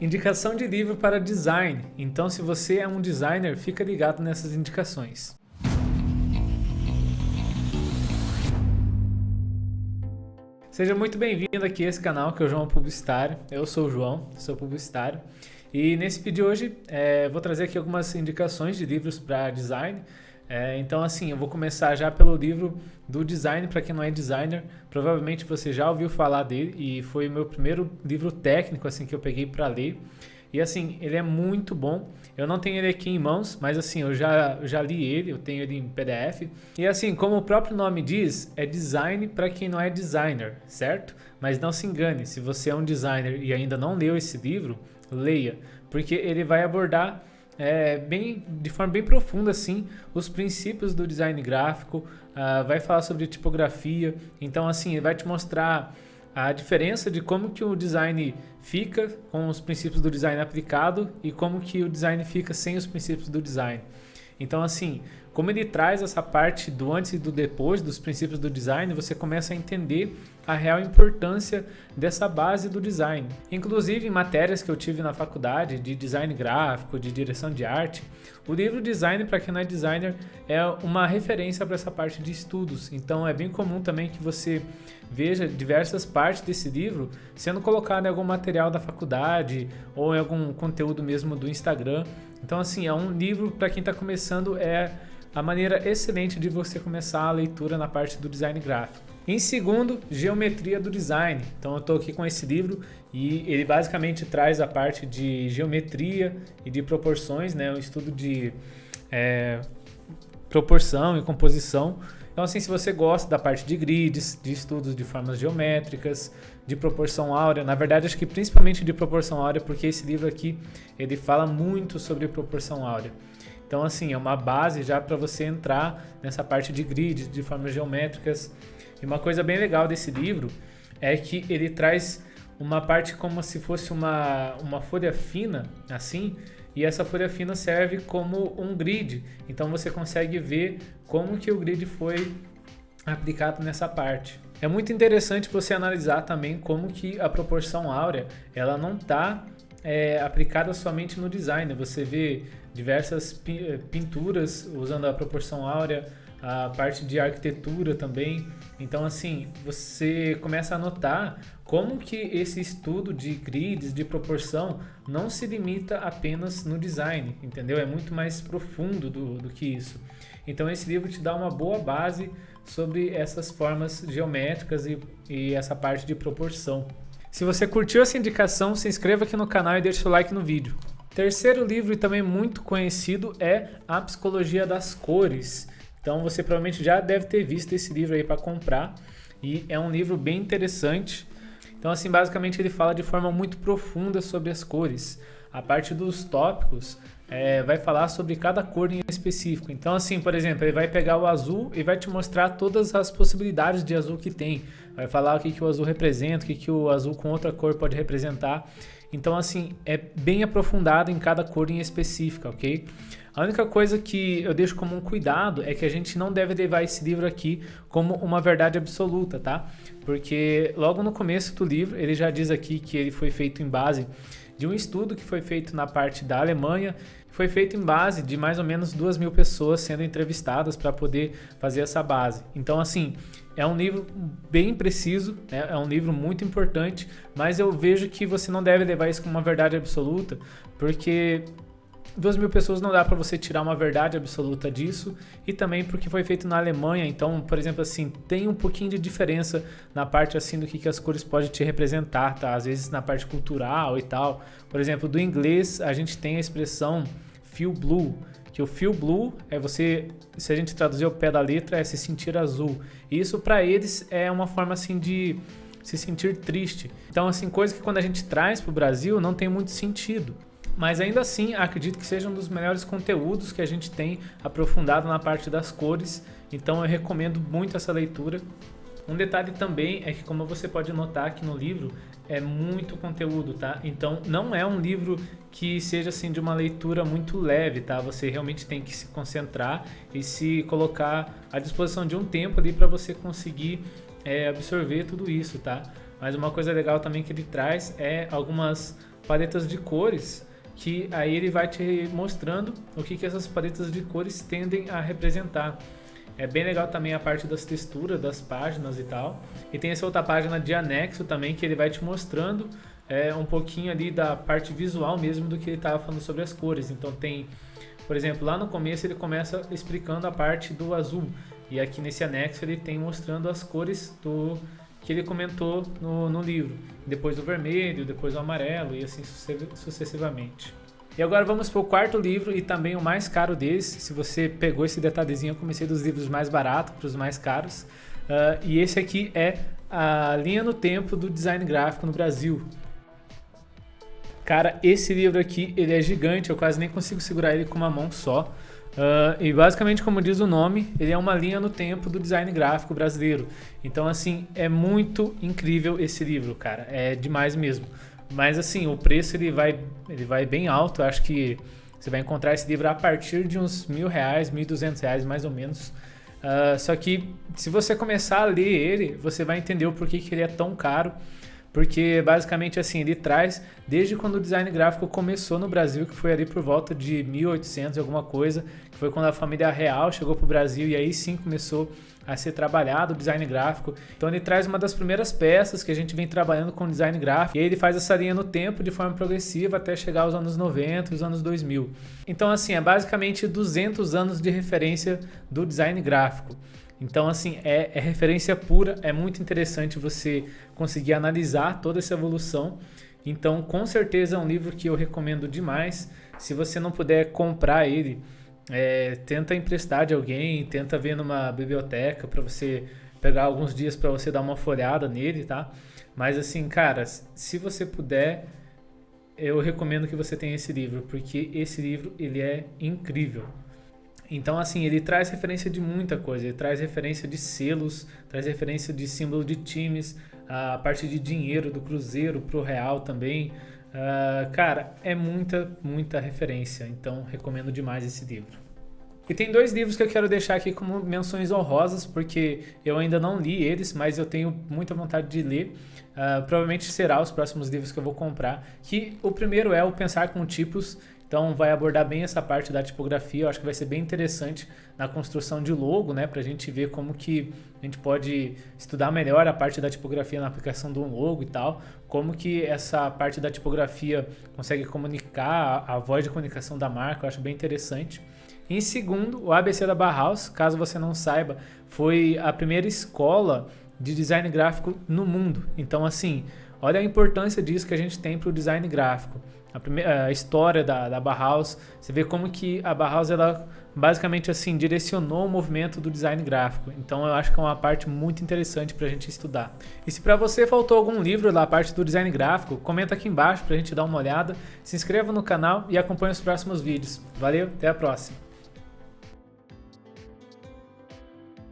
Indicação de livro para design. Então, se você é um designer, fica ligado nessas indicações. Seja muito bem-vindo aqui a esse canal que é o João Publicitário. Eu sou o João, sou publicitário. E nesse vídeo de hoje vou trazer aqui algumas indicações de livros para design. Então assim, eu vou começar já pelo livro do design, para quem não é designer. Provavelmente você já ouviu falar dele e foi o meu primeiro livro técnico assim que eu peguei para ler. E assim, ele é muito bom. Eu não tenho ele aqui em mãos, mas assim, eu já li ele, eu tenho ele em PDF. E assim, como o próprio nome diz, é design para quem não é designer, certo? Mas não se engane, se você é um designer e ainda não leu esse livro, leia, porque ele vai abordar de forma bem profunda assim, os princípios do design gráfico, vai falar sobre tipografia. Então assim, ele vai te mostrar a diferença de como que o design fica com os princípios do design aplicado e como que o design fica sem os princípios do design. Então assim, como ele traz essa parte do antes e do depois dos princípios do design, você começa a entender a real importância dessa base do design. Inclusive em matérias que eu tive na faculdade de design gráfico, de direção de arte, o livro Design para quem não é designer é uma referência para essa parte de estudos. Então é bem comum também que você veja diversas partes desse livro sendo colocado em algum material da faculdade ou em algum conteúdo mesmo do Instagram. Então assim, é um livro para quem está começando, é a maneira excelente de você começar a leitura na parte do design gráfico. Em segundo, Geometria do Design. Então eu estou aqui com esse livro e ele basicamente traz a parte de geometria e de proporções, né? Um estudo de proporção e composição. Então assim, se você gosta da parte de grids, de estudos de formas geométricas, de proporção áurea, na verdade acho que principalmente de proporção áurea, porque esse livro aqui ele fala muito sobre proporção áurea. Então assim, é uma base já para você entrar nessa parte de grids, de formas geométricas. E uma coisa bem legal desse livro é que ele traz uma parte como se fosse uma folha fina, assim, e essa folha fina serve como um grid. Então você consegue ver como que o grid foi aplicado nessa parte. É muito interessante você analisar também como que a proporção áurea ela não está aplicada somente no design. Você vê diversas pinturas usando a proporção áurea, a parte de arquitetura também. Então assim, você começa a notar como que esse estudo de grids, de proporção, não se limita apenas no design, entendeu? É muito mais profundo do que isso. Então esse livro te dá uma boa base sobre essas formas geométricas e essa parte de proporção. Se você curtiu essa indicação, se inscreva aqui no canal e deixe o like no vídeo. Terceiro livro e também muito conhecido é A Psicologia das Cores. Então você provavelmente já deve ter visto esse livro aí para comprar e é um livro bem interessante. Então assim, basicamente ele fala de forma muito profunda sobre as cores. A parte dos tópicos vai falar sobre cada cor em específico. Então assim, por exemplo, ele vai pegar o azul e vai te mostrar todas as possibilidades de azul que tem. Vai falar o que o azul representa, o que o azul com outra cor pode representar. Então assim, é bem aprofundado em cada cor em específica, ok? A única coisa que eu deixo como um cuidado é que a gente não deve levar esse livro aqui como uma verdade absoluta, tá? Porque logo no começo do livro ele já diz aqui que ele foi feito em base de um estudo que foi feito na parte da Alemanha, foi feito em base de mais ou menos 2.000 pessoas sendo entrevistadas para poder fazer essa base. Então assim, é um livro bem preciso, né? É um livro muito importante, mas eu vejo que você não deve levar isso como uma verdade absoluta, porque 2.000 pessoas não dá para você tirar uma verdade absoluta disso, e também porque foi feito na Alemanha. Então, por exemplo, assim, tem um pouquinho de diferença na parte assim do que as cores podem te representar, tá? Às vezes na parte cultural e tal. Por exemplo, do inglês a gente tem a expressão feel blue, que o feel blue é você, se a gente traduzir ao pé da letra, é se sentir azul. E isso para eles é uma forma assim de se sentir triste. Então, assim, coisa que quando a gente traz para o Brasil não tem muito sentido. Mas ainda assim, acredito que seja um dos melhores conteúdos que a gente tem aprofundado na parte das cores. Então eu recomendo muito essa leitura. Um detalhe também é que, como você pode notar aqui no livro, é muito conteúdo, tá? Então não é um livro que seja assim de uma leitura muito leve, tá? Você realmente tem que se concentrar e se colocar à disposição de um tempo ali para você conseguir absorver tudo isso, tá? Mas uma coisa legal também que ele traz é algumas paletas de cores, que aí ele vai te mostrando o que essas paletas de cores tendem a representar. É bem legal também a parte das texturas, das páginas e tal. E tem essa outra página de anexo também, que ele vai te mostrando um pouquinho ali da parte visual mesmo do que ele estava falando sobre as cores. Então tem, por exemplo, lá no começo ele começa explicando a parte do azul. E aqui nesse anexo ele tem mostrando as cores que ele comentou no livro. Depois o vermelho, depois o amarelo e assim sucessivamente. E agora vamos para o quarto livro e também o mais caro deles. Se você pegou esse detalhezinho, eu comecei dos livros mais baratos para os mais caros. E esse aqui é a linha no tempo do design gráfico no Brasil. Cara, esse livro aqui, ele é gigante, eu quase nem consigo segurar ele com uma mão só. E basicamente, como diz o nome, ele é uma linha no tempo do design gráfico brasileiro. Então, assim, é muito incrível esse livro, cara. É demais mesmo. Mas, assim, o preço ele vai bem alto. Eu acho que você vai encontrar esse livro a partir de uns R$1.000, R$1.200, mais ou menos. Só que, se você começar a ler ele, você vai entender o porquê que ele é tão caro. Porque basicamente assim, ele traz desde quando o design gráfico começou no Brasil, que foi ali por volta de 1800 e alguma coisa, que foi quando a família real chegou para o Brasil e aí sim começou a ser trabalhado o design gráfico. Então ele traz uma das primeiras peças que a gente vem trabalhando com design gráfico e aí ele faz essa linha no tempo de forma progressiva até chegar aos anos 90 e os anos 2000. Então assim, é basicamente 200 anos de referência do design gráfico. Então, assim, é referência pura, é muito interessante você conseguir analisar toda essa evolução. Então, com certeza é um livro que eu recomendo demais. Se você não puder comprar ele, tenta emprestar de alguém, tenta ver numa biblioteca para você pegar alguns dias para você dar uma folhada nele, tá? Mas, assim, cara, se você puder, eu recomendo que você tenha esse livro, porque esse livro, ele é incrível. Então, assim, ele traz referência de muita coisa, ele traz referência de selos, traz referência de símbolo de times, a parte de dinheiro do Cruzeiro pro Real também. Cara, é muita referência, então recomendo demais esse livro. E tem dois livros que eu quero deixar aqui como menções honrosas, porque eu ainda não li eles, mas eu tenho muita vontade de ler. Provavelmente será os próximos livros que eu vou comprar. Que o primeiro é o Pensar com Tipos. Então vai abordar bem essa parte da tipografia, eu acho que vai ser bem interessante na construção de logo, né, para a gente ver como que a gente pode estudar melhor a parte da tipografia na aplicação de um logo e tal, como que essa parte da tipografia consegue comunicar a voz de comunicação da marca, eu acho bem interessante. Em segundo, o ABC da Bauhaus, caso você não saiba, foi a primeira escola de design gráfico no mundo. Então, assim, olha a importância disso que a gente tem para o design gráfico. A história da Bauhaus, você vê como que a Bauhaus, ela basicamente assim direcionou o movimento do design gráfico. Então eu acho que é uma parte muito interessante para a gente estudar. E se para você faltou algum livro da parte do design gráfico, comenta aqui embaixo para a gente dar uma olhada. Se inscreva no canal e acompanhe os próximos vídeos. Valeu, até a próxima!